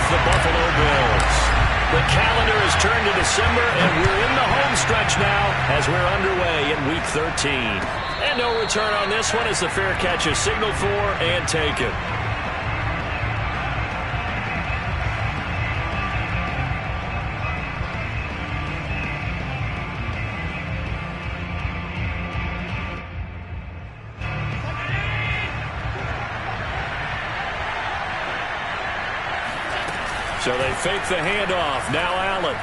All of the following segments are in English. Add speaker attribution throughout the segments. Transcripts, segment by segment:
Speaker 1: the Buffalo Bills. The calendar has turned to December, and we're in the home stretch now as we're underway in Week 13. And no return on this one as the fair catch is signaled for and taken. So they fake the handoff. Now Allen.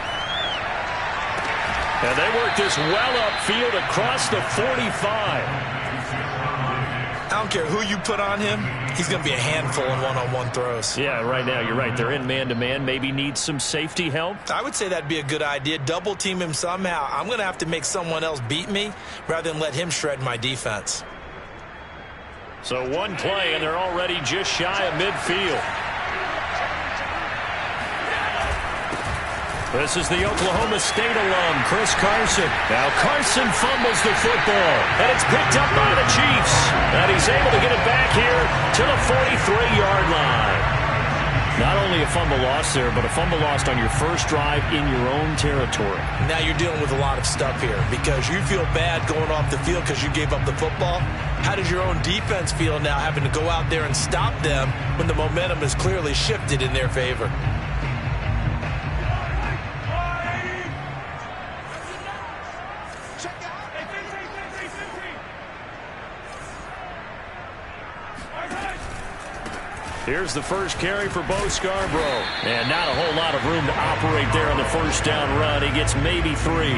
Speaker 1: And they work this well upfield across the 45.
Speaker 2: I don't care who you put on him. He's going to be a handful in one-on-one throws.
Speaker 1: Yeah, right now you're right. They're in man-to-man. Maybe needs some safety help.
Speaker 2: I would say that'd be a good idea. Double team him somehow. I'm going to have to make someone else beat me rather than let him shred my defense.
Speaker 1: So one play, and they're already just shy of midfield. This is the Oklahoma State alum, Chris Carson. Now Carson fumbles the football, and it's picked up by the Chiefs. And he's able to get it back here to the 43-yard line. Not only a fumble loss there, but a fumble lost on your first drive in your own territory.
Speaker 2: Now you're dealing with a lot of stuff here because you feel bad going off the field because you gave up the football. How does your own defense feel now having to go out there and stop them when the momentum is clearly shifted in their favor?
Speaker 1: Here's the first carry for Bo Scarborough. And not a whole lot of room to operate there on the first down run. He gets maybe 3.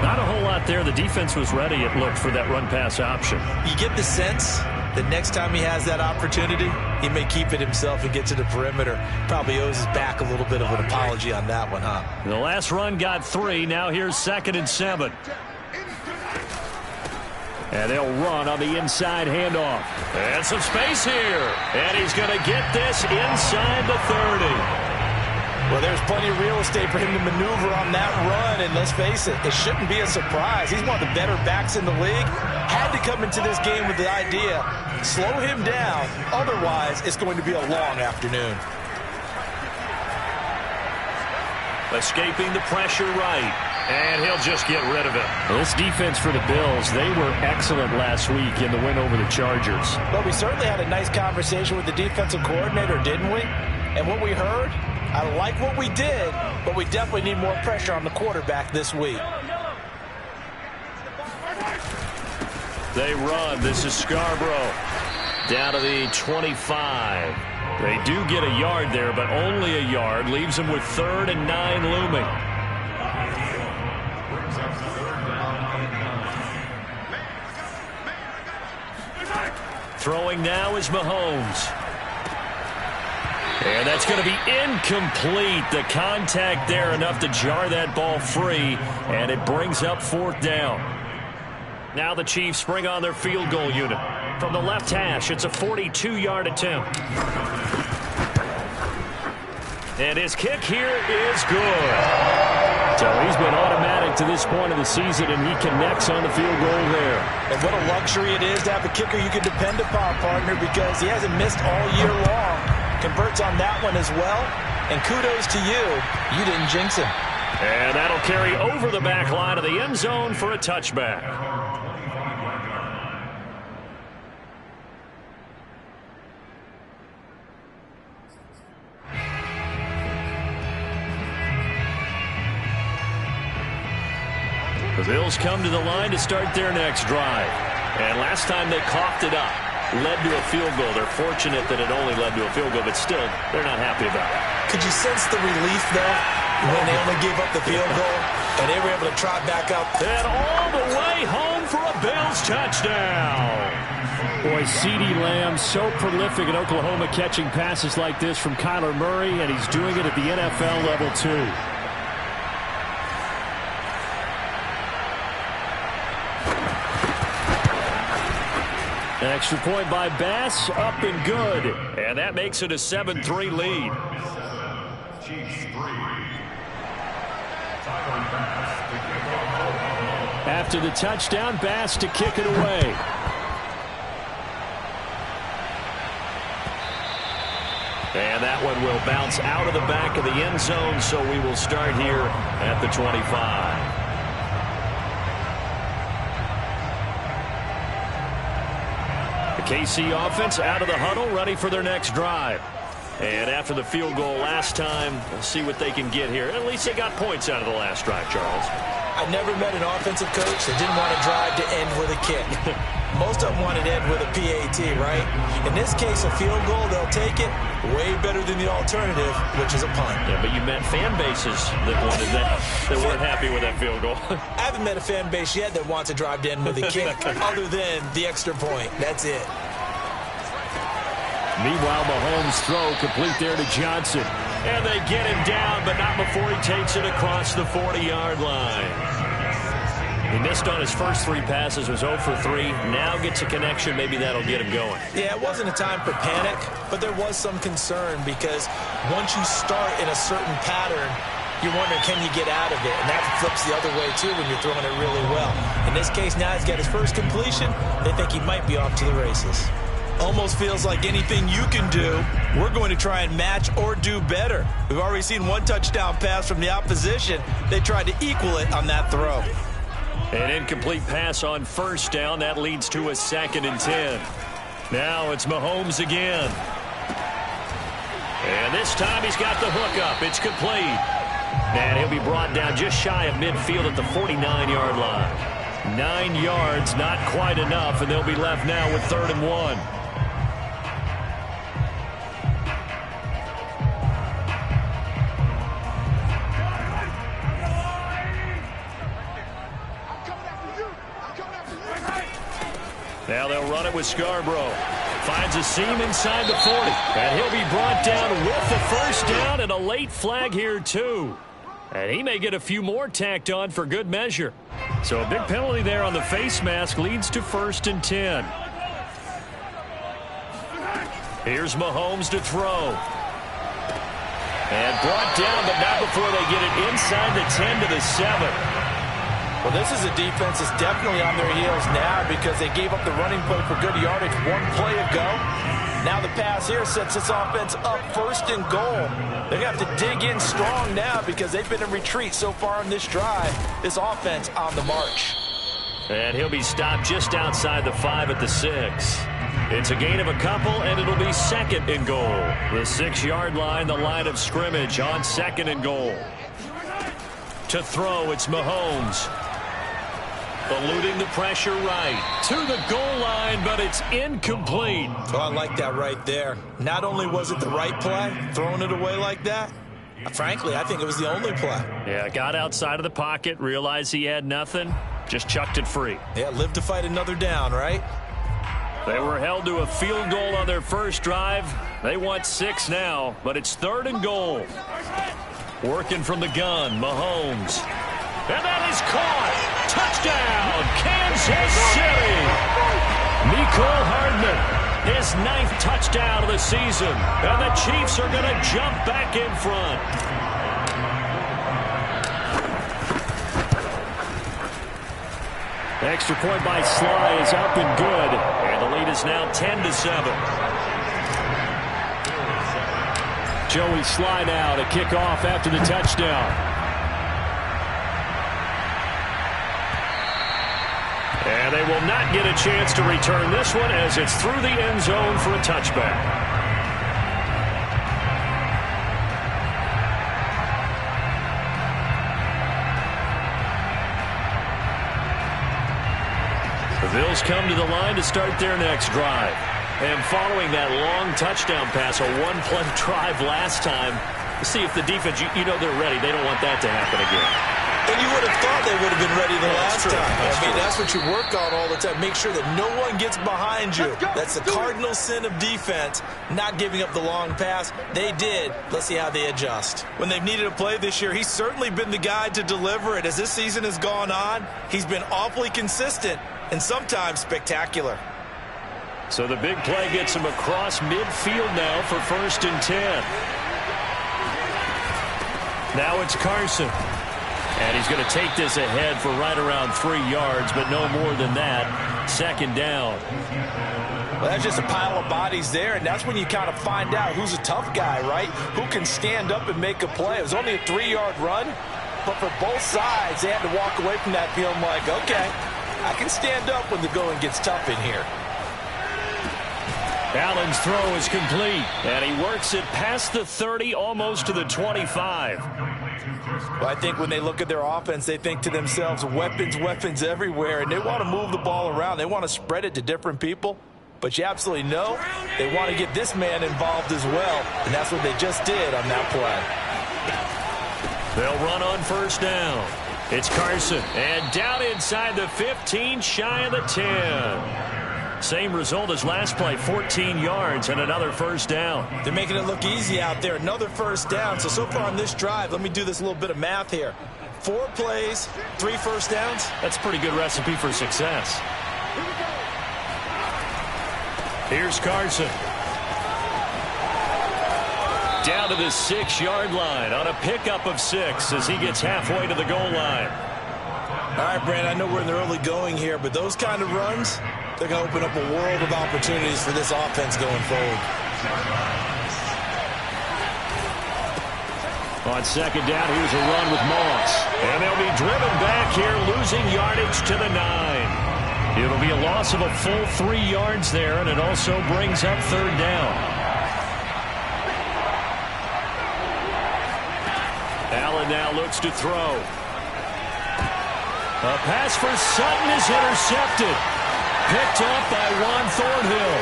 Speaker 1: Not a whole lot there. The defense was ready, it looked, for that run-pass option.
Speaker 2: You get the sense that next time he has that opportunity, he may keep it himself and get to the perimeter. Probably owes his back a little bit of an apology on that one, huh?
Speaker 1: The last run got 3. Now here's 2nd and 7. And they'll run on the inside handoff. And some space here. And he's going to get this inside the 30.
Speaker 2: Well, there's plenty of real estate for him to maneuver on that run. And let's face it, it shouldn't be a surprise. He's one of the better backs in the league. Had to come into this game with the idea, slow him down. Otherwise, it's going to be a long afternoon.
Speaker 1: Escaping the pressure right. And he'll just get rid of it. This defense for the Bills, they were excellent last week in the win over the Chargers.
Speaker 2: Well, we certainly had a nice conversation with the defensive coordinator, didn't we? And what we heard, I like what we did, but we definitely need more pressure on the quarterback this week.
Speaker 1: They run. This is Scarborough. Down to the 25. They do get a yard there, but only a yard. Leaves them with 3rd and 9 looming. Throwing now is Mahomes. And that's going to be incomplete. The contact there enough to jar that ball free, and it brings up 4th down. Now the Chiefs bring on their field goal unit. From the left hash, it's a 42-yard attempt. And his kick here is good. So he's been automatic to this point of the season, and he connects on the field goal there.
Speaker 2: And what a luxury it is to have a kicker you can depend upon, partner, because he hasn't missed all year long. Converts on that one as well. And kudos to you. You didn't jinx him.
Speaker 1: And that'll carry over the back line of the end zone for a touchback. The Bills come to the line to start their next drive. And last time they coughed it up, led to a field goal. They're fortunate that it only led to a field goal, but still, they're not happy about it.
Speaker 2: Could you sense the relief, though, when they only gave up the field goal and they were able to trot back up?
Speaker 1: And all the way home for a Bills touchdown. Boy, CeeDee Lamb so prolific in Oklahoma catching passes like this from Kyler Murray, and he's doing it at the NFL level, too. An extra point by Bass, up and good. And that makes it a 7-3 lead. After the touchdown, Bass to kick it away. And that one will bounce out of the back of the end zone, so we will start here at the 25. The KC offense out of the huddle, ready for their next drive. And after the field goal last time, we'll see what they can get here. At least they got points out of the last drive, Charles.
Speaker 2: I've never met an offensive coach that didn't want to drive to end with a kick. Most of them wanted to end with a PAT, right? In this case, a field goal, they'll take it. Way better than the alternative, which is a punt.
Speaker 1: Yeah, but you met fan bases that wanted that weren't happy with that field goal.
Speaker 2: I haven't met a fan base yet that wants to drive to end with a kick other than the extra point. That's it.
Speaker 1: Meanwhile, Mahomes' throw complete there to Johnson. And they get him down, but not before he takes it across the 40-yard line. He missed on his first 3 passes, was 0 for 3. Now gets a connection. Maybe that'll get him going.
Speaker 2: Yeah, it wasn't a time for panic, but there was some concern because once you start in a certain pattern, you're wondering, can you get out of it? And that flips the other way, too, when you're throwing it really well. In this case, now he's got his first completion. They think he might be off to the races. Almost feels like anything you can do, we're going to try and match or do better. We've already seen 1 touchdown pass from the opposition. They tried to equal it on that throw.
Speaker 1: An incomplete pass on first down. That leads to a 2nd and 10. Now it's Mahomes again. And this time he's got the hook up. It's complete. And he'll be brought down just shy of midfield at the 49-yard line. 9 yards, not quite enough, and they'll be left now with 3rd and 1. Now they'll run it with Scarborough. Finds a seam inside the 40. And he'll be brought down with the first down and a late flag here, too. And he may get a few more tacked on for good measure. So a big penalty there on the face mask leads to 1st and 10. Here's Mahomes to throw. And brought down, but not before they get it inside the 10 to the 7.
Speaker 2: Well, this is a defense that's definitely on their heels now because they gave up the running play for good yardage 1 play ago. Now the pass here sets this offense up 1st and goal. They're going to have to dig in strong now because they've been in retreat so far on this drive. This offense on the march.
Speaker 1: And he'll be stopped just outside the 5 at the 6. It's a gain of a couple, and it'll be 2nd and goal. The 6-yard line, the line of scrimmage on 2nd and goal. To throw, it's Mahomes. Eluding the pressure right to the goal line, but it's incomplete.
Speaker 2: Oh, I like that right there. Not only was it the right play, throwing it away like that, frankly, I think it was the only play.
Speaker 1: Yeah, got outside of the pocket, realized he had nothing, just chucked it free.
Speaker 2: Yeah, live to fight another down, right?
Speaker 1: They were held to a field goal on their first drive. They want 6 now, but it's 3rd and goal. Working from the gun, Mahomes. And that is caught. Touchdown, Kansas City. Mecole Hardman, his 9th touchdown of the season. And the Chiefs are going to jump back in front. Extra point by Sly is up and good. And the lead is now 10 to 7. Joey Sly now to kick off after the touchdown. And they will not get a chance to return this one as it's through the end zone for a touchback. The Bills come to the line to start their next drive. And following that long touchdown pass, a 1-play drive last time, see if the defense, you know they're ready. They don't want that to happen again.
Speaker 2: And you would have thought they would have been ready the last time. That's what you work on all the time. Make sure that no one gets behind you. That's the cardinal sin of defense, not giving up the long pass. They did. Let's see how they adjust. When they've needed a play this year, he's certainly been the guy to deliver it. As this season has gone on, he's been awfully consistent and sometimes spectacular.
Speaker 1: So the big play gets him across midfield now for 1st and 10. Now it's Carson. And he's going to take this ahead for right around 3 yards, but no more than that. 2nd down.
Speaker 2: Well, that's just a pile of bodies there, and that's when you kind of find out who's a tough guy, right? Who can stand up and make a play. It was only a 3-yard run, but for both sides, they had to walk away from that feeling like, okay, I can stand up when the going gets tough in here.
Speaker 1: Allen's throw is complete, and he works it past the 30, almost to the 25.
Speaker 2: Well, I think when they look at their offense, they think to themselves, weapons, weapons everywhere, and they want to move the ball around. They want to spread it to different people, but you absolutely know they want to get this man involved as well, and that's what they just did on that play.
Speaker 1: They'll run on first down. It's Carson, and down inside the 15, shy of the 10. Same result as last play, 14 yards and another first down.
Speaker 2: They're making it look easy out there. Another first down. So far on this drive, let me do this little bit of math here. 4 plays, 3 first downs.
Speaker 1: That's a pretty good recipe for success. Here's Carson. Down to the 6-yard line on a pickup of 6 as he gets halfway to the goal line.
Speaker 2: All right, Brand, I know we're in the early going here, but those kind of runs, they're going to open up a world of opportunities for this offense going forward.
Speaker 1: On second down, here's a run with Moss. And they'll be driven back here, losing yardage to the 9. It'll be a loss of a full 3 yards there, and it also brings up third down. Allen now looks to throw. A pass for Sutton is intercepted. Picked up by Juan Thornhill.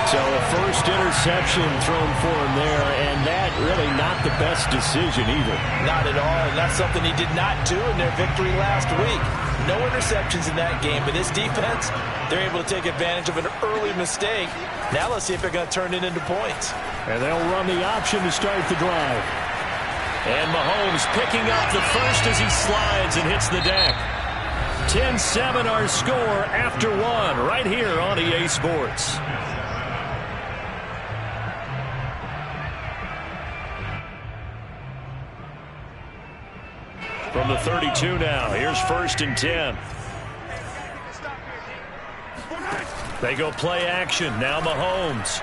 Speaker 1: So a first interception thrown for him there, and that really not the best decision either.
Speaker 2: Not at all, and that's something he did not do in their victory last week. No interceptions in that game, but this defense, they're able to take advantage of an early mistake. Now let's see if they're going to turn it into points.
Speaker 1: And they'll run the option to start the drive. And Mahomes picking up the first as he slides and hits the deck. 10-7 our score after 1 right here on EA Sports. From the 32 now, here's 1st and 10. They go play action. Now Mahomes.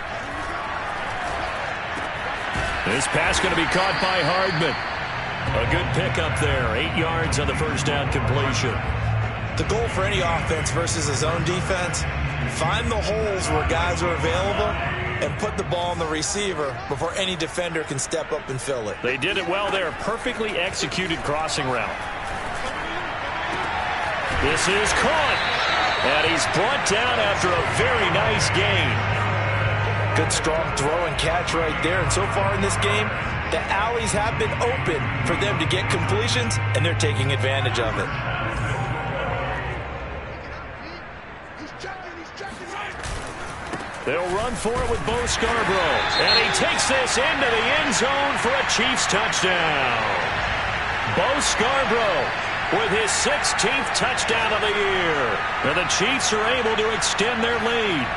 Speaker 1: This pass going to be caught by Hardman. A good pickup there. 8 yards on the first down completion.
Speaker 2: The goal for any offense versus his own defense, find the holes where guys are available and put the ball on the receiver before any defender can step up and fill it.
Speaker 1: They did it well there. Perfectly executed crossing route. This is caught. And he's brought down after a very nice gain. Good strong throw and catch right there. And so far in this game, the alleys have been open for them to get completions, and they're taking advantage of it. They'll run for it with Bo Scarborough. And he takes this into the end zone for a Chiefs touchdown. Bo Scarborough with his 16th touchdown of the year. And the Chiefs are able to extend their lead.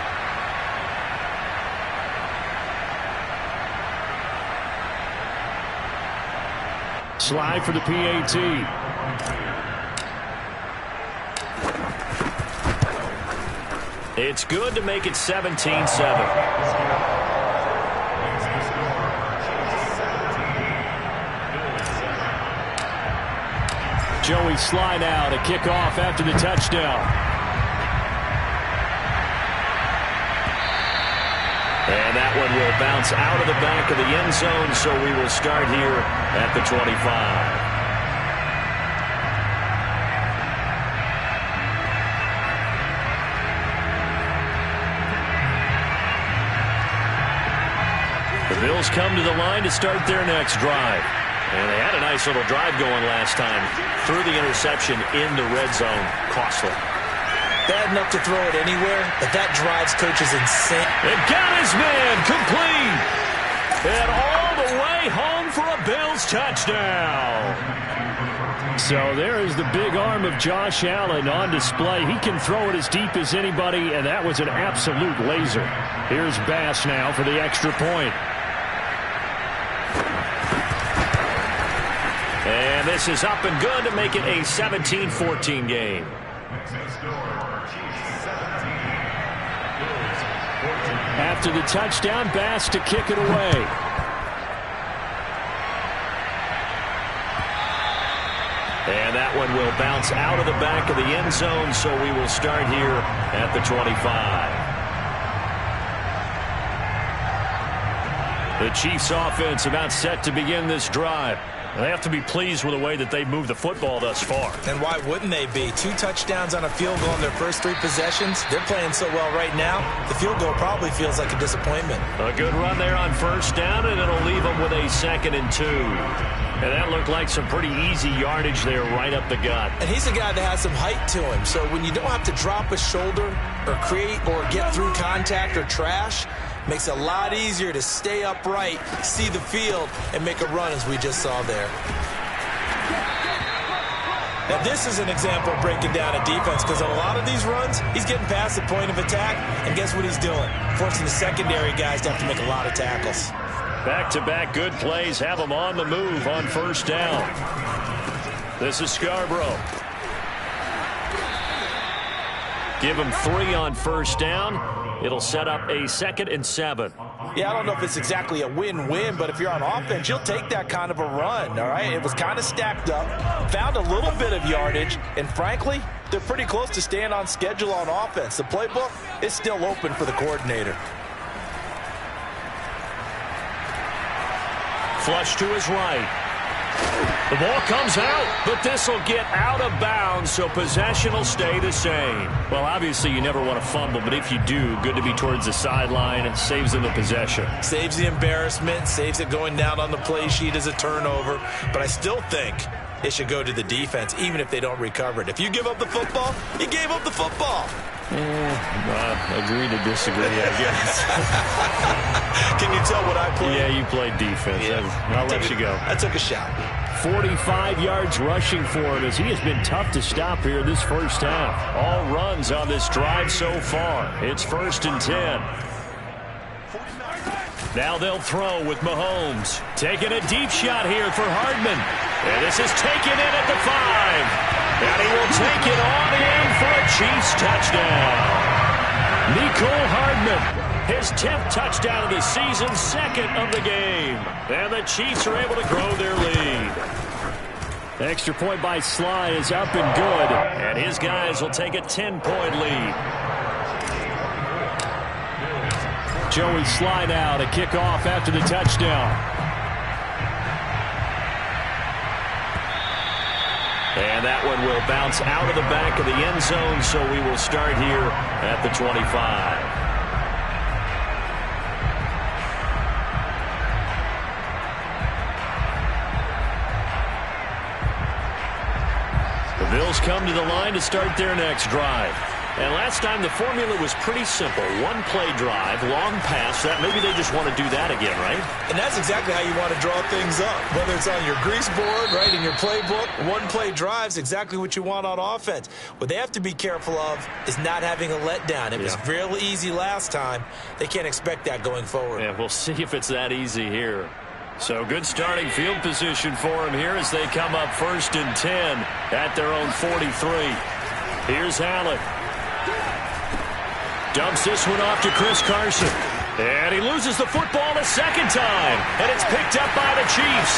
Speaker 1: Slide for the PAT. It's good to make it 17-7. Joey slide out, a kickoff after the touchdown. And that one will bounce out of the back of the end zone, so we will start here at the 25. The Bills come to the line to start their next drive. And they had a nice little drive going last time. Threw the interception in the red zone. Costly. Bad enough to throw it anywhere, but that drives coaches insane. It got his man complete. And all the way home for a Bills touchdown. So there is the big arm of Josh Allen on display. He can throw it as deep as anybody, and that was an absolute laser. Here's Bass now for the extra point. And this is up and good to make it a 17-14 game. After the touchdown, Bass to kick it away. And that one will bounce out of the back of the end zone, so we will start here at the 25. The Chiefs offense about set to begin this drive. They have to be pleased with the way that they've moved the football thus far.
Speaker 2: And why wouldn't they be? 2 touchdowns on a field goal in their first 3 possessions. They're playing so well right now, the field goal probably feels like a disappointment.
Speaker 1: A good run there on first down, and it'll leave them with a 2nd and 2. And that looked like some pretty easy yardage there right up the gut.
Speaker 2: And he's a guy that has some height to him. So when you don't have to drop a shoulder or create or get through contact or trash, makes it a lot easier to stay upright, see the field, and make a run as we just saw there. Now this is an example of breaking down a defense, because on a lot of these runs, he's getting past the point of attack, and guess what he's doing? Forcing the secondary guys to have to make a lot of tackles.
Speaker 1: Back-to-back good plays have them on the move on first down. This is Scarborough. Give him 3 on first down. It'll set up a 2nd and 7.
Speaker 2: Yeah, I don't know if it's exactly a win-win, but if you're on offense, you'll take that kind of a run, all right? It was kind of stacked up, found a little bit of yardage, and frankly, they're pretty close to staying on schedule on offense. The playbook is still open for the coordinator.
Speaker 1: Flush to his right. The ball comes out, but this will get out of bounds, so possession will stay the same. Well, obviously you never want to fumble, but if you do, good to be towards the sideline. It saves them the possession.
Speaker 2: Saves the embarrassment, saves it going down on the play sheet as a turnover. But I still think it should go to the defense, even if they don't recover it. If you give up the football, you gave up the football.
Speaker 1: Agree to disagree, I guess.
Speaker 2: Can you tell what I played?
Speaker 1: Yeah, you played defense. Yeah. I'll let you go.
Speaker 2: I took a shot.
Speaker 1: 45 yards rushing for him, as he has been tough to stop here this first half. All runs on this drive so far. It's 1st and 10. Now they'll throw with Mahomes. Taking a deep shot here for Hardman. And this is taken in at the 5. And he will take it on in for a Chiefs touchdown. Nicole Hardman, his 10th touchdown of the season, 2nd of the game. And the Chiefs are able to grow their lead. The extra point by Sly is up and good. And his guys will take a 10-point lead. Joey Sly now to kick off after the touchdown. And that one will bounce out of the back of the end zone, so we will start here at the 25. The Bills come to the line to start their next drive. And last time the formula was pretty simple. 1-play drive, long pass. That maybe they just want to do that again, right?
Speaker 2: And that's exactly how you want to draw things up. Whether it's on your grease board, right, in your playbook, 1-play drive's exactly what you want on offense. What they have to be careful of is not having a letdown. It was real easy last time. They can't expect that going forward.
Speaker 1: Yeah, we'll see if it's that easy here. So good starting field position for them here as they come up 1st and 10 at their own 43. Here's Allen. Dumps this one off to Chris Carson. And he loses the football a 2nd time. And it's picked up by the Chiefs.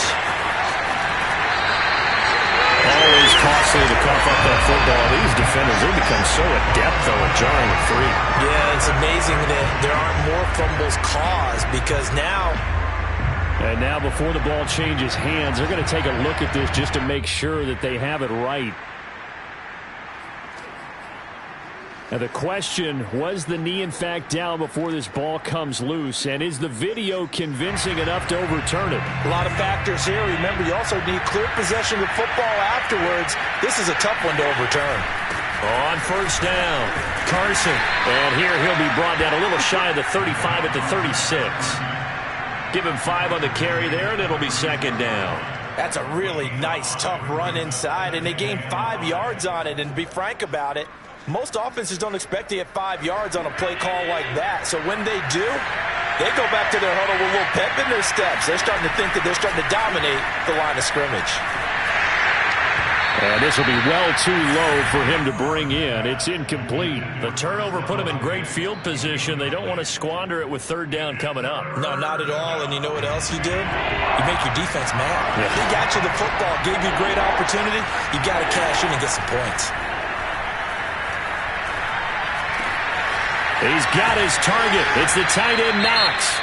Speaker 1: Always costly to cough up that football. These defenders, they become so adept, though, at jarring a 3.
Speaker 2: Yeah, it's amazing that there aren't more fumbles caused, because now...
Speaker 1: And now before the ball changes hands, they're going to take a look at this just to make sure that they have it right. Now the question, was the knee in fact down before this ball comes loose? And is the video convincing enough to overturn it?
Speaker 2: A lot of factors here. Remember, you also need clear possession of football afterwards. This is a tough one to overturn.
Speaker 1: On first down, Carson. And here he'll be brought down a little shy of the 35 at the 36. Give him 5 on the carry there, and it'll be 2nd down.
Speaker 2: That's a really nice, tough run inside, and they gained 5 yards on it. And to be frank about it, most offenses don't expect to get 5 yards on a play call like that. So when they do, they go back to their huddle with a little pep in their steps. They're starting to think that they're starting to dominate the line of scrimmage.
Speaker 1: And this will be well too low for him to bring in. It's incomplete. The turnover put him in great field position. They don't want to squander it with third down coming up.
Speaker 2: No, not at all. And you know what else you did? You make your defense mad. Yeah. He got you the football, gave you a great opportunity. You got to cash in and get some points.
Speaker 1: He's got his target. It's the tight end Knox.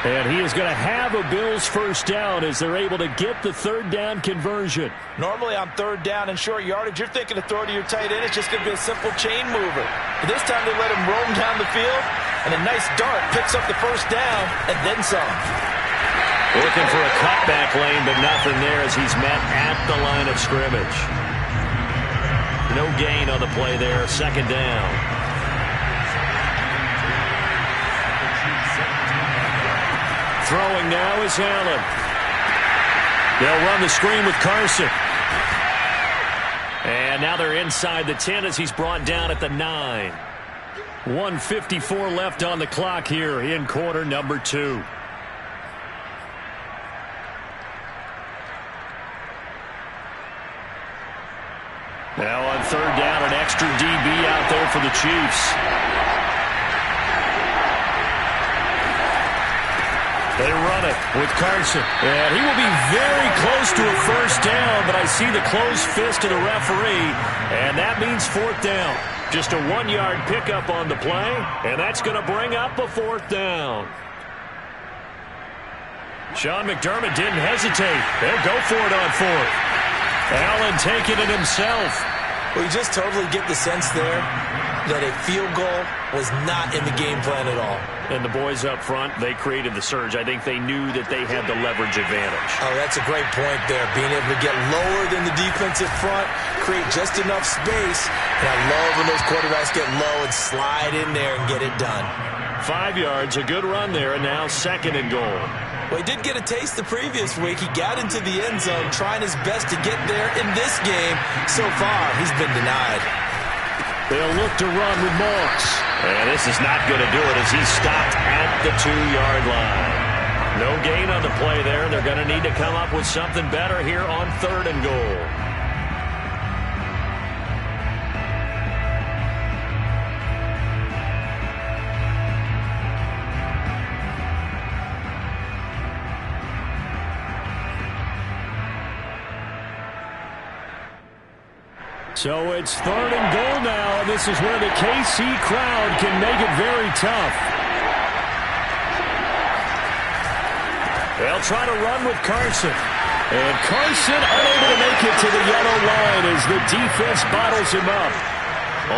Speaker 1: And he is going to have a Bills first down as they're able to get the third down conversion.
Speaker 2: Normally on third down and short yardage, you're thinking to throw to your tight end. It's just going to be a simple chain mover. But this time they let him roam down the field, and a nice dart picks up the first down and then some.
Speaker 1: Looking for a cutback lane, but nothing there as he's met at the line of scrimmage. No gain on the play there. Second down. Throwing now is Allen. They'll run the screen with Carson. And now they're inside the 10 as he's brought down at the 9. 1:54 left on the clock here in quarter number 2. Now on third down, an extra DB out there for the Chiefs. They run it with Carson. And he will be very close to a first down, but I see the closed fist of the referee, and that means fourth down. Just a 1-yard pickup on the play, and that's going to bring up a fourth down. Sean McDermott didn't hesitate. They'll go for it on fourth. Allen taking it himself.
Speaker 2: Well, you just totally get the sense there that a field goal was not in the game plan at all.
Speaker 1: And the boys up front, they created the surge. I think they knew that they had the leverage advantage.
Speaker 2: Oh, that's a great point there. Being able to get lower than the defensive front, create just enough space. And I love when those quarterbacks get low and slide in there and get it done.
Speaker 1: 5 yards, a good run there, and now second and goal.
Speaker 2: Well, he did get a taste the previous week. He got into the end zone, trying his best to get there in this game. So far, he's been denied.
Speaker 1: They'll look to run with Moss. And this is not going to do it as he's stopped at the 2-yard line. No gain on the play there. They're going to need to come up with something better here on third and goal. So it's third and goal now. This is where the KC crowd can make it very tough. They'll try to run with Carson. And Carson unable to make it to the yellow line as the defense bottles him up.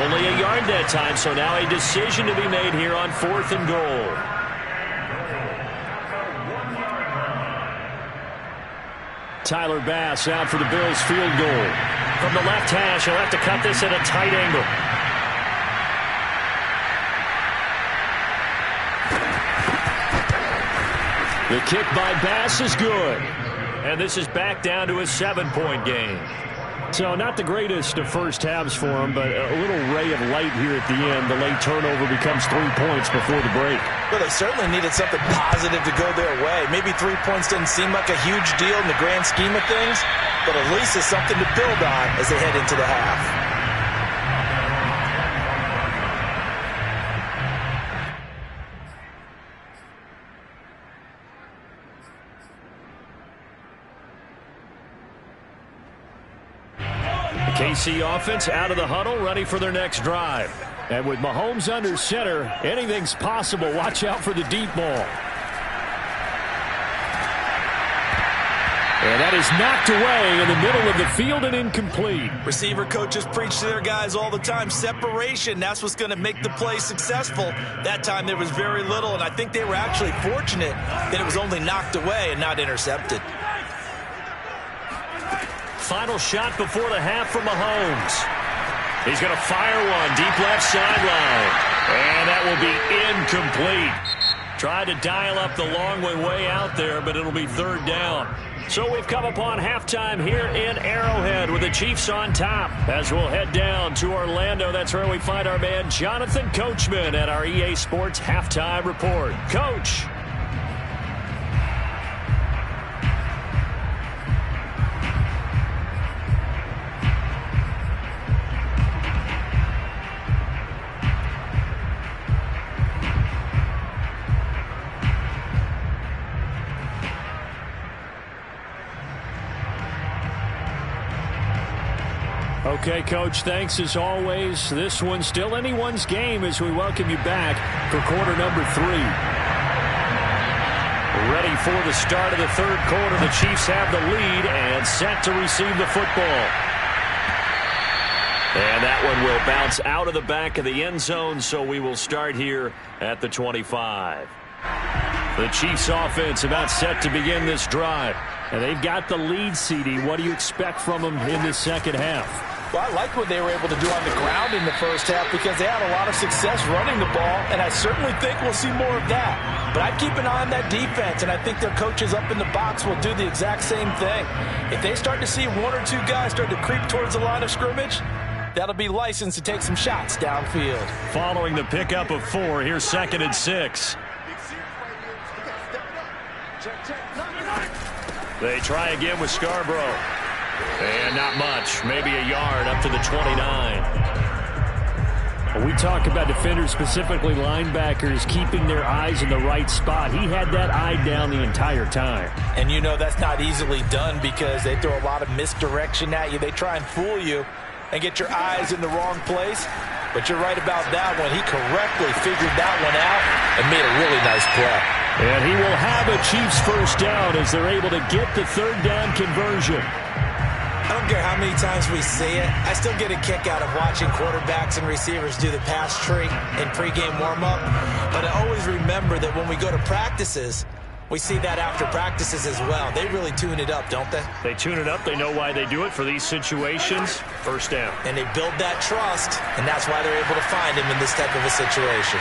Speaker 1: Only a yard that time, so now a decision to be made here on fourth and goal. Tyler Bass out for the Bills field goal. From the left hash, he'll have to cut this at a tight angle. The kick by Bass is good. And this is back down to a 7-point game. So not the greatest of first halves for him, but a little ray of light here at the end. The late turnover becomes 3 points before the break.
Speaker 2: Well, they certainly needed something positive to go their way. Maybe 3 points doesn't seem like a huge deal in the grand scheme of things, but at least it's something to build on as they head into the half.
Speaker 1: KC offense out of the huddle, ready for their next drive. And with Mahomes under center, anything's possible. Watch out for the deep ball. And that is knocked away in the middle of the field and incomplete.
Speaker 2: Receiver coaches preach to their guys all the time. Separation, that's what's going to make the play successful. That time there was very little, and I think they were actually fortunate that it was only knocked away and not intercepted.
Speaker 1: Final shot before the half from Mahomes. He's going to fire one deep left sideline. And that will be incomplete. Tried to dial up the long way out there, but it'll be third down. So we've come upon halftime here in Arrowhead with the Chiefs on top. As we'll head down to Orlando, that's where we find our man Jonathan Coachman at our EA Sports Halftime Report. Coach. Okay, Coach, thanks as always. This one's still anyone's game as we welcome you back for quarter number 3. Ready for the start of the third quarter. The Chiefs have the lead and set to receive the football. And that one will bounce out of the back of the end zone, so we will start here at the 25. The Chiefs offense about set to begin this drive. And they've got the lead, CD. What do you expect from them in this second half?
Speaker 2: Well, I like what they were able to do on the ground in the first half because they had a lot of success running the ball, and I certainly think we'll see more of that. But I'd keep an eye on that defense, and I think their coaches up in the box will do the exact same thing. If they start to see one or two guys start to creep towards the line of scrimmage, that'll be licensed to take some shots downfield.
Speaker 1: Following the pickup of 4, here's 2nd and 6. They try again with Scarborough. And not much. Maybe a yard up to the 29. We talk about defenders, specifically linebackers, keeping their eyes in the right spot. He had that eye down the entire time.
Speaker 2: And you know that's not easily done because they throw a lot of misdirection at you. They try and fool you and get your eyes in the wrong place. But you're right about that one. He correctly figured that one out and made a really nice play.
Speaker 1: And he will have a Chiefs first down as they're able to get the third down conversion.
Speaker 3: I don't care how many times we see it. I still get a kick out of watching quarterbacks and receivers do the pass tree in pregame warm-up. But I always remember that when we go to practices, we see that after practices as well. They really tune it up, don't they?
Speaker 1: They tune it up. They know why they do it for these situations. First down.
Speaker 3: And they build that trust, and that's why they're able to find him in this type of a situation.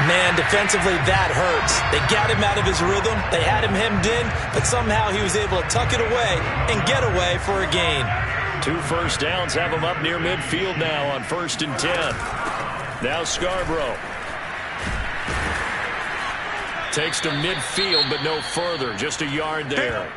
Speaker 3: Man, defensively, that hurts. They got him out of his rhythm. They had him hemmed in, but somehow he was able to tuck it away and get away for a gain.
Speaker 1: 2 first downs have him up near midfield now on 1st and 10. Now Scarborough. Takes to midfield, but no further. Just a yard there.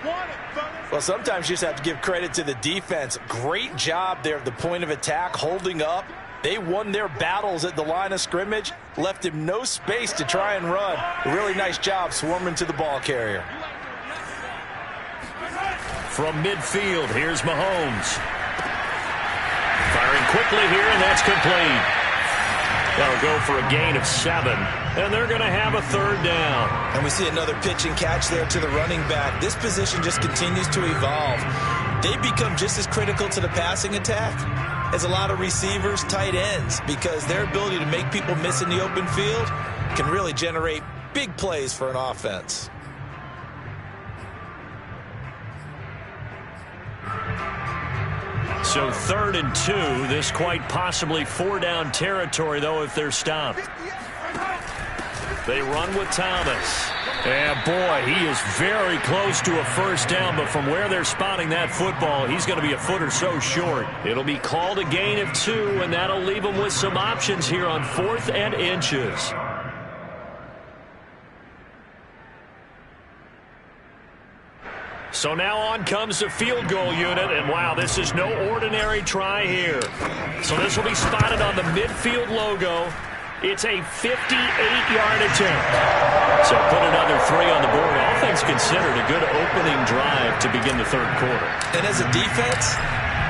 Speaker 2: Well, sometimes you just have to give credit to the defense. Great job there at the point of attack, holding up. They won their battles at the line of scrimmage, left him no space to try and run. A really nice job swarming to the ball carrier.
Speaker 1: From midfield, here's Mahomes. Firing quickly here, and that's complete. That'll go for a gain of 7, and they're going to have a third down.
Speaker 3: And we see another pitch and catch there to the running back. This position just continues to evolve. They become just as critical to the passing attack as a lot of receivers, tight ends, because their ability to make people miss in the open field can really generate big plays for an offense.
Speaker 1: So 3rd and 2, this quite possibly 4-down territory, though, if they're stopped. They run with Thomas. And, boy, he is very close to a first down, but from where they're spotting that football, he's going to be a foot or so short. It'll be called a gain of 2, and that'll leave them with some options here on 4th and inches. So now on comes the field goal unit, and wow, this is no ordinary try here. So this will be spotted on the midfield logo. It's a 58-yard attempt. So put another 3 on the board. All things considered, a good opening drive to begin the third quarter.
Speaker 3: And as a defense,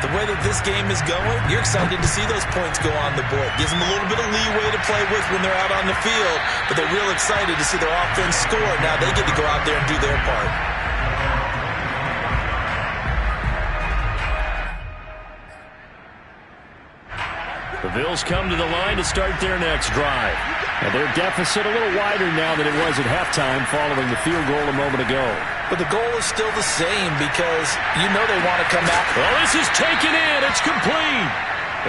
Speaker 3: the way that this game is going, you're excited to see those points go on the board. Gives them a little bit of leeway to play with when they're out on the field, but they're real excited to see their offense score. Now they get to go out there and do their part.
Speaker 1: The Bills come to the line to start their next drive. And their deficit a little wider now than it was at halftime following the field goal a moment ago.
Speaker 2: But the goal is still the same because you know they want to come back.
Speaker 1: Well, this is taken in. It's complete.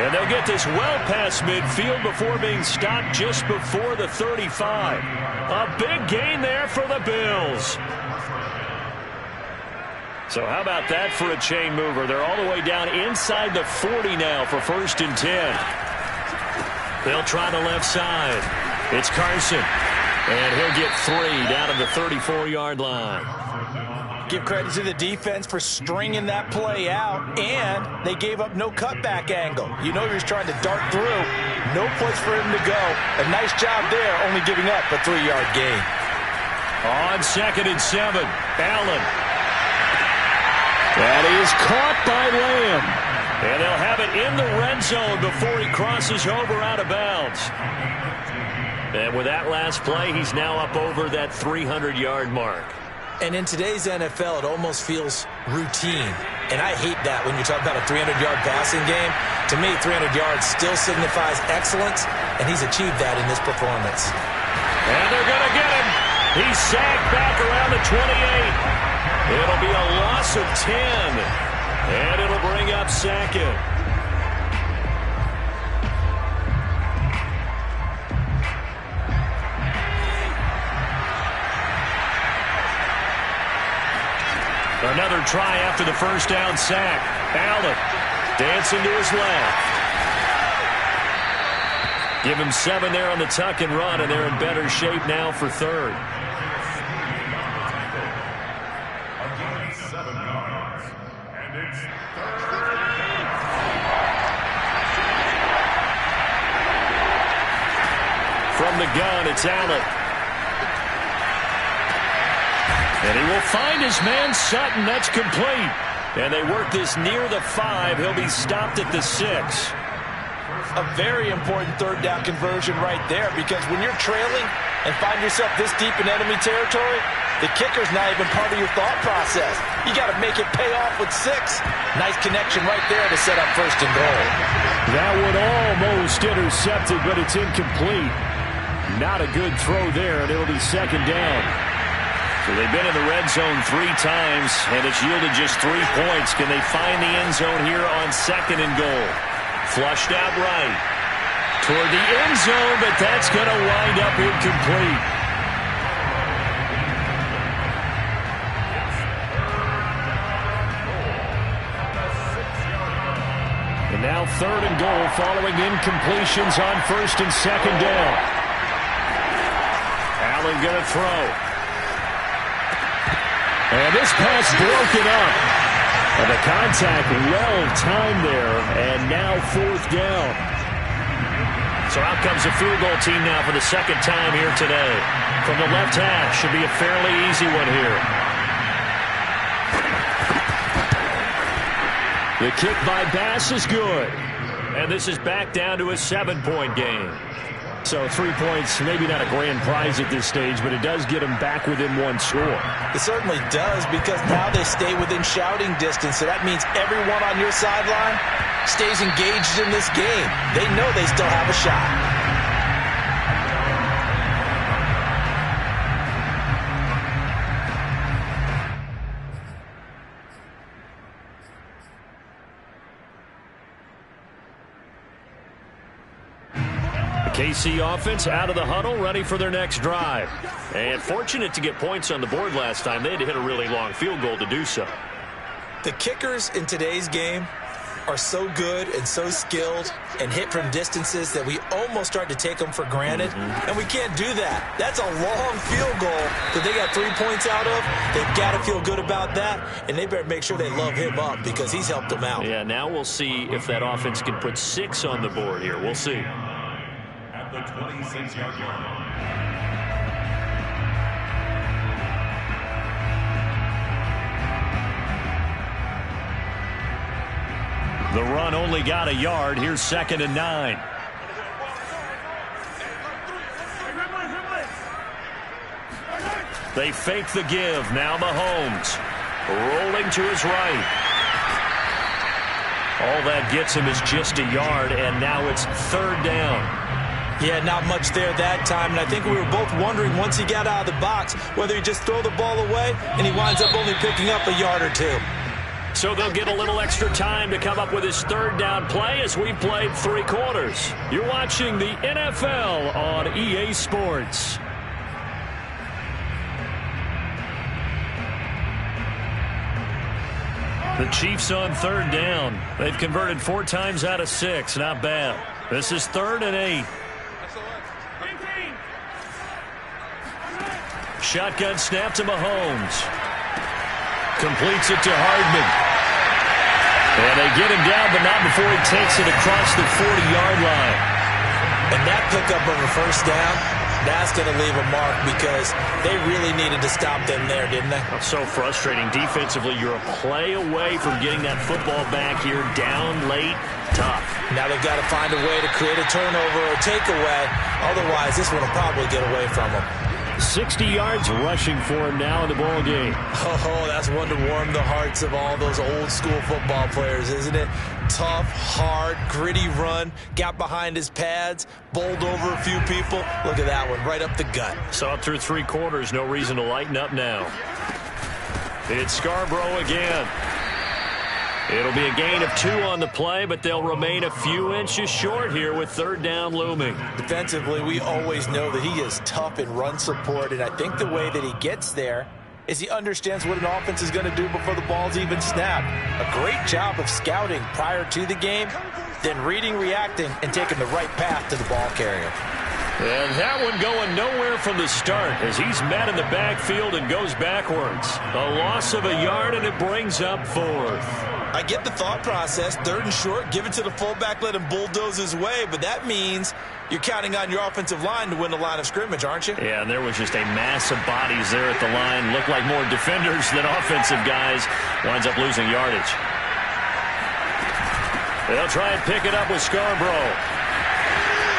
Speaker 1: And they'll get this well past midfield before being stopped just before the 35. A big gain there for the Bills. So how about that for a chain mover? They're all the way down inside the 40 now for 1st and 10. They'll try the left side. It's Carson. And he'll get 3 down to the 34-yard line.
Speaker 2: Give credit to the defense for stringing that play out, and they gave up no cutback angle. You know he was trying to dart through. No place for him to go. A nice job there, only giving up a 3-yard gain.
Speaker 1: On 2nd and 7, Allen. And he is caught by Lamb. And they'll have it in the red zone before he crosses over out of bounds. And with that last play, he's now up over that 300-yard mark.
Speaker 3: And in today's NFL, it almost feels routine. And I hate that when you talk about a 300-yard passing game. To me, 300 yards still signifies excellence, and he's achieved that in this performance.
Speaker 1: And they're going to get him. He's sacked back around the 28. It'll be a loss of 10. And it'll bring up second. Another try after the first down sack. Allen dancing to his left. Give him 7 there on the tuck and run, and they're in better shape now for third. From the gun, it's Allen. And he will find his man Sutton. That's complete. And they work this near the 5. He'll be stopped at the 6.
Speaker 2: A very important third down conversion right there, because when you're trailing and find yourself this deep in enemy territory, the kicker's not even part of your thought process. You got to make it pay off with 6. Nice connection right there to set up first and goal.
Speaker 1: That one almost intercepted, but it's incomplete. Not a good throw there, and it'll be second down. So they've been in the red zone 3 times, and it's yielded just 3 points. Can they find the end zone here on second and goal? Flushed out right. Toward the end zone, but that's going to wind up incomplete. And now third and goal following incompletions on first and second down. Allen going to throw. And this pass broken up. And the contact well timed there. And now fourth down. So out comes a field goal team now for the second time here today. From the left hash. Should be a fairly easy one here. The kick by Bass is good. And this is back down to a 7-point game. So 3 points, maybe not a grand prize at this stage, but it does get them back within 1 score.
Speaker 2: It certainly does, because now they stay within shouting distance. So that means everyone on your sideline stays engaged in this game. They know they still have a shot.
Speaker 1: KC offense out of the huddle, ready for their next drive. And fortunate to get points on the board last time. They had to hit a really long field goal to do so.
Speaker 3: The kickers in today's game are so good and so skilled and hit from distances that we almost start to take them for granted. And we can't do that. That's a long field goal that they got 3 points out of. They've got to feel good about that, and they better make sure they love him up because he's helped them out.
Speaker 1: Yeah, now we'll see if that offense can put 6 on the board here. We'll see.
Speaker 4: The 26-yard line.
Speaker 1: The run only got a yard. Here's second and 9. They fake the give. Now Mahomes rolling to his right. All that gets him is just a yard, and now it's third down.
Speaker 3: Yeah, not much there that time, and I think we were both wondering once he got out of the box whether he'd just throw the ball away, and he winds up only picking up a yard or 2.
Speaker 1: So they'll get a little extra time to come up with his third down play as we've played 3 quarters. You're watching the NFL on EA Sports. The Chiefs on third down. They've converted 4 times out of 6. Not bad. This is third and 8. Shotgun snap to Mahomes. Completes it to Hardman. And they get him down, but not before he takes it across the 40-yard line.
Speaker 3: And that pickup of a first down That's going to leave a mark because they really needed to stop them there, didn't they?
Speaker 1: That's so frustrating. Defensively, you're a play away from getting that football back here. Down late, tough.
Speaker 3: Now they've got to find a way to create a turnover or takeaway. Otherwise, this one will probably get away from them.
Speaker 1: 60 yards rushing for him now in the ball game.
Speaker 3: Oh, that's one to warm the hearts of all those old school football players, isn't it? Tough, hard, gritty run. Got behind his pads, bowled over a few people. Look at that one, right up the gut.
Speaker 1: Saw it through 3 quarters. No reason to lighten up now. It's Scarborough again. It'll be a gain of 2 on the play, but they'll remain a few inches short here with 3rd down looming.
Speaker 3: Defensively, we always know that he is tough in run support, and I think the way that he gets there is he understands what an offense is going to do before the ball's even snapped. A great job of scouting prior to the game, then reading, reacting, and taking the right path to the ball carrier.
Speaker 1: And that one going nowhere from the start as he's met in the backfield and goes backwards. A loss of a yard, and it brings up 4th.
Speaker 3: I get the thought process. 3rd and short, give it to the fullback, let him bulldoze his way, but that means you're counting on your offensive line to win the line of scrimmage, aren't you?
Speaker 1: Yeah, and there was just a mass of bodies there at the line. Looked like more defenders than offensive guys. Winds up losing yardage. They'll try and pick it up with Scarborough.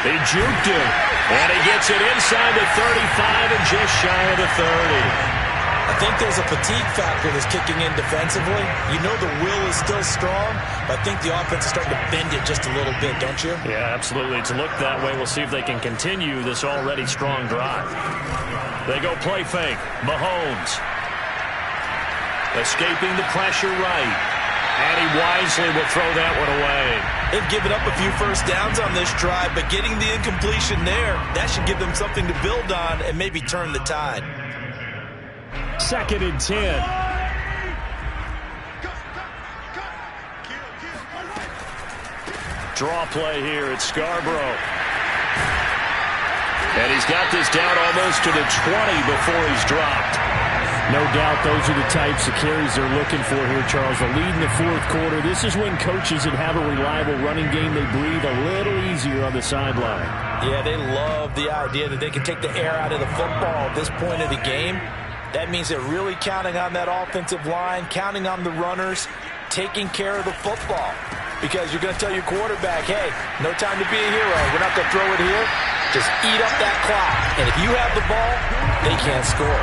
Speaker 1: He juked him, and he gets it inside the 35 and just shy of the 30.
Speaker 3: I think there's a fatigue factor that's kicking in defensively. You know the will is still strong, but I think the offense is starting to bend it just a little bit, don't you?
Speaker 1: Yeah, absolutely. It's looked that way. We'll see if they can continue this already strong drive. They go play fake. Mahomes. Escaping the pressure right. And he wisely will throw that one away.
Speaker 3: They've given up a few first downs on this drive, but getting the incompletion there, that should give them something to build on and maybe turn the tide.
Speaker 1: 2nd and 10. Draw play here at Scarborough. And he's got this down almost to the 20 before he's dropped. No doubt those are the types of carries they're looking for here, Charles. The lead in the 4th quarter. This is when coaches that have a reliable running game, they breathe a little easier on the sideline.
Speaker 3: Yeah, they love the idea that they can take the air out of the football at this point of the game. That means they're really counting on that offensive line, counting on the runners, taking care of the football. Because you're going to tell your quarterback, hey, no time to be a hero. We're not going to throw it here. Just eat up that clock. And if you have the ball, they can't score.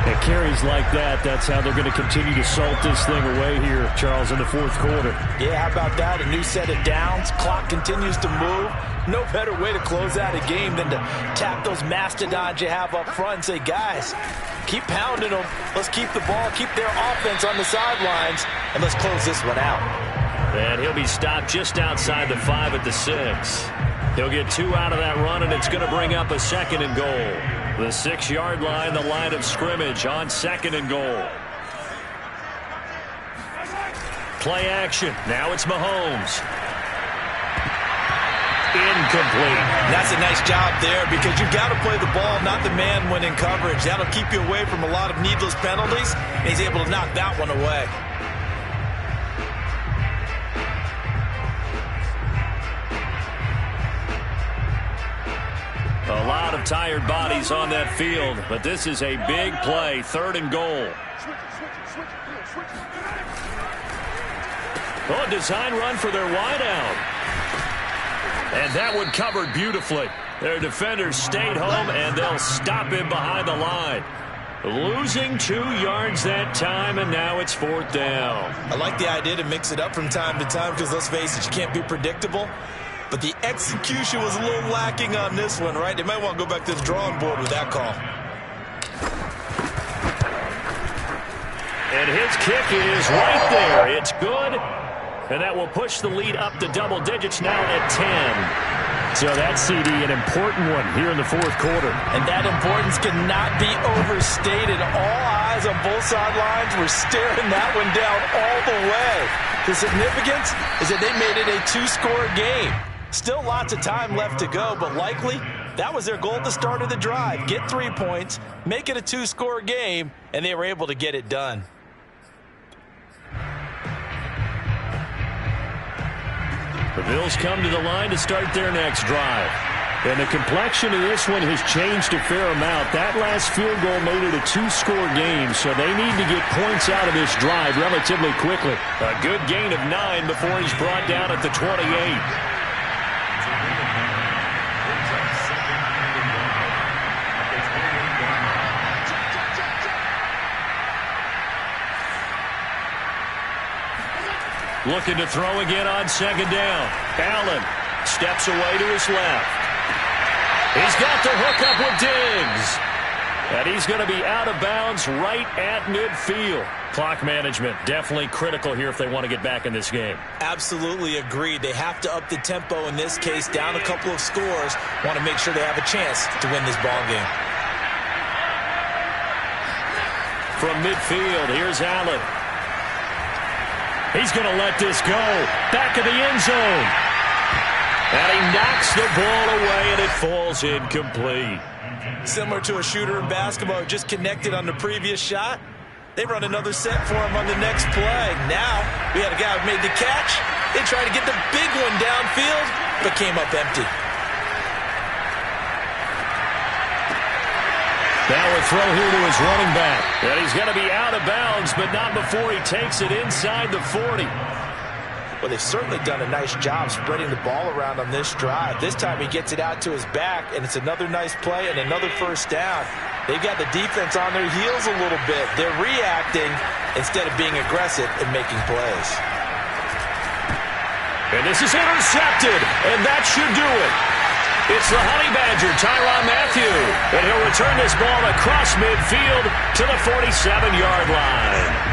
Speaker 1: And carries like that, that's how they're going to continue to salt this thing away here, Charles, in the 4th quarter.
Speaker 3: Yeah, how about that? A new set of downs. Clock continues to move. No better way to close out a game than to tap those mastodons you have up front and say, guys, keep pounding them. Let's keep the ball, keep their offense on the sidelines, and let's close this one out.
Speaker 1: And he'll be stopped just outside the 5 at the 6. He'll get 2 out of that run, and it's going to bring up a 2nd and goal. The 6-yard line, the line of scrimmage on 2nd and goal. Play action. Now it's Mahomes. Incomplete.
Speaker 3: That's a nice job there because you've got to play the ball, not the man when in coverage. That'll keep you away from a lot of needless penalties, and he's able to knock that one away.
Speaker 1: A lot of tired bodies on that field, but this is a big play, 3rd and goal. Oh, a design run for their wideout. And that one covered beautifully. Their defenders stayed home, and they'll stop him behind the line. Losing 2 yards that time, and now it's 4th down.
Speaker 3: I like the idea to mix it up from time to time because, let's face it, you can't be predictable. But the execution was a little lacking on this one, right? They might want to go back to the drawing board with that call.
Speaker 1: And his kick is right there. It's good. And that will push the lead up to double digits now at 10. So that CD, an important one here in the 4th quarter.
Speaker 3: And that importance cannot be overstated. All eyes on both sidelines were staring that one down all the way. The significance is that they made it a 2-score game. Still lots of time left to go, but likely that was their goal at the start of the drive. Get 3 points, make it a 2-score game, and they were able to get it done.
Speaker 1: The Bills come to the line to start their next drive. And the complexion of this one has changed a fair amount. That last field goal made it a 2-score game, so they need to get points out of this drive relatively quickly. A good gain of 9 before he's brought down at the 28. Looking to throw again on second down. Allen steps away to his left. He's got the hook up with Diggs. And he's going to be out of bounds right at midfield. Clock management definitely critical here if they want to get back in this game.
Speaker 3: Absolutely agreed. They have to up the tempo in this case, down a couple of scores. Want to make sure they have a chance to win this ball game.
Speaker 1: From midfield, here's Allen. He's going to let this go. Back of the end zone. And he knocks the ball away, and it falls incomplete.
Speaker 3: Similar to a shooter in basketball who just connected on the previous shot. They run another set for him on the next play. Now, we had a guy who made the catch. They tried to get the big one downfield, but came up empty.
Speaker 1: Now a throw here to his running back. And he's going to be out of bounds, but not before he takes it inside the 40.
Speaker 3: Well, they've certainly done a nice job spreading the ball around on this drive. This time he gets it out to his back, and it's another nice play and another first down. They've got the defense on their heels a little bit. They're reacting instead of being aggressive and making plays.
Speaker 1: And this is intercepted, and that should do it. It's the Honey Badger, Tyrann Mathieu, and he'll return this ball across midfield to the 47-yard line.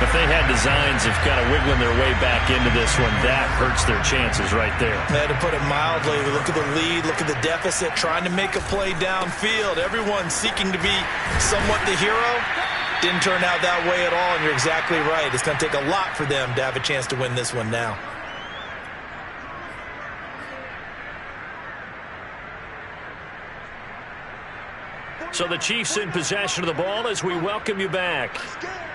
Speaker 1: If they had designs of kind of wiggling their way back into this one, that hurts their chances right there.
Speaker 3: They had to put it mildly. Look at the lead, look at the deficit, trying to make a play downfield. Everyone seeking to be somewhat the hero. Didn't turn out that way at all, and you're exactly right. It's going to take a lot for them to have a chance to win this one now.
Speaker 1: So the Chiefs in possession of the ball as we welcome you back.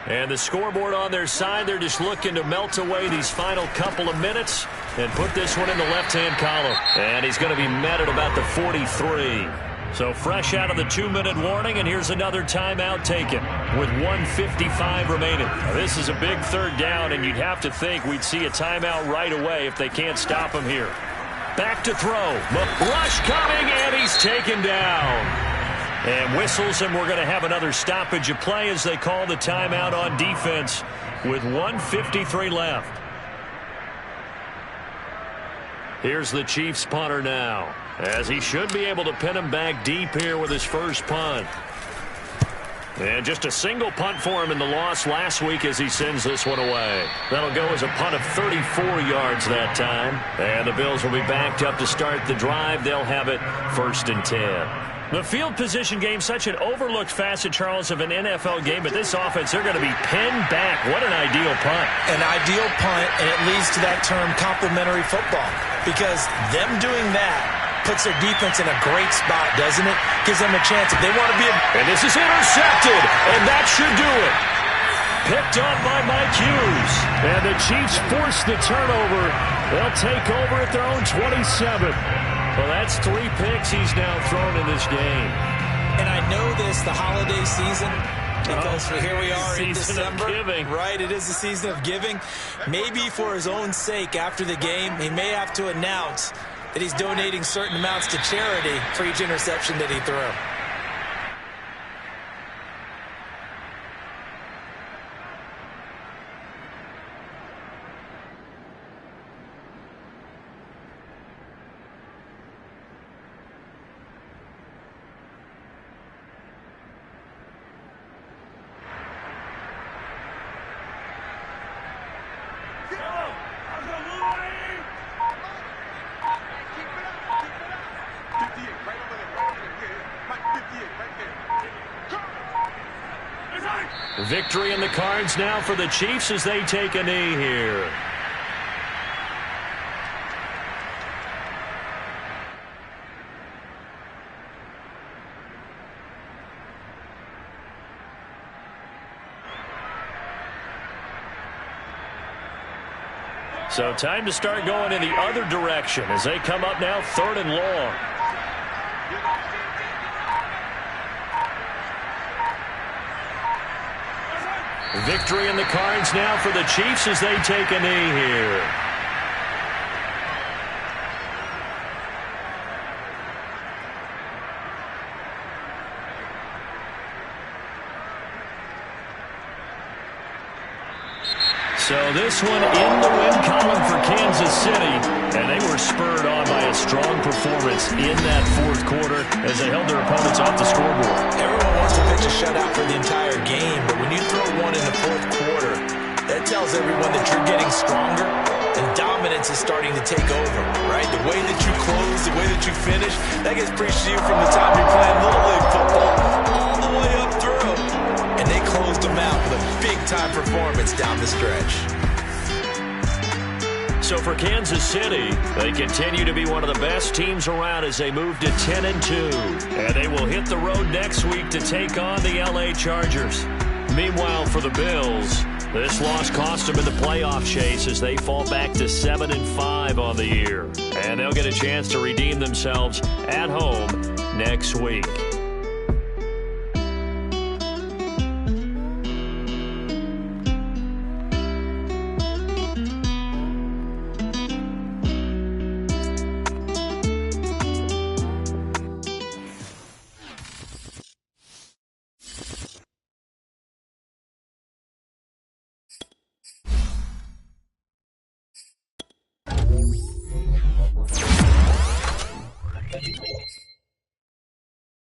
Speaker 1: And the scoreboard on their side, they're just looking to melt away these final couple of minutes and put this one in the left-hand column. And he's going to be met at about the 43. So fresh out of the 2-minute warning, and here's another timeout taken with 1:55 remaining. Now, this is a big third down, and you'd have to think we'd see a timeout right away if they can't stop him here. Back to throw. Rush coming, and he's taken down. And whistles, and we're going to have another stoppage of play as they call the timeout on defense with 1:53 left. Here's the Chiefs punter now, as he should be able to pin him back deep here with his first punt. And just a single punt for him in the loss last week as he sends this one away. That'll go as a punt of 34 yards that time. And the Bills will be backed up to start the drive. They'll have it 1st and 10. The field position game, such an overlooked facet, Charles, of an NFL game, but this offense, they're going to be pinned back. What an ideal punt.
Speaker 3: An ideal punt, and it leads to that term complementary football, because them doing that puts their defense in a great spot, doesn't it? Gives them a chance if they want to be a...
Speaker 1: And this is intercepted, and that should do it. Picked up by Mike Hughes, and the Chiefs force the turnover. They'll take over at their own 27. Well, that's 3 picks he's now thrown in this game.
Speaker 3: And I know this, the holiday season, because here we are in December. Right, it is the season of giving. Maybe for his own sake after the game, he may have to announce that he's donating certain amounts to charity for each interception that he threw.
Speaker 1: Victory in the cards now for the Chiefs as they take a knee here. So time to start going in the other direction as they come up now 3rd and long. Victory in the cards now for the Chiefs as they take a knee here. So this one in the win column for Kansas City, and they were spurred on by a strong performance in that fourth quarter as they held their opponents off the scoreboard.
Speaker 3: Everyone wants to pitch a shutout for the entire game, but when you throw one in the fourth quarter, that tells everyone that you're getting stronger and dominance is starting to take over, right? The way that you close, the way that you finish, that gets preached to you from the time you're playing Little League football all the way up through. And they closed them out with a big-time performance down the stretch.
Speaker 1: So for Kansas City, they continue to be one of the best teams around as they move to 10-2. And they will hit the road next week to take on the LA Chargers. Meanwhile, for the Bills, this loss cost them in the playoff chase as they fall back to 7-5 on the year. And they'll get a chance to redeem themselves at home next week.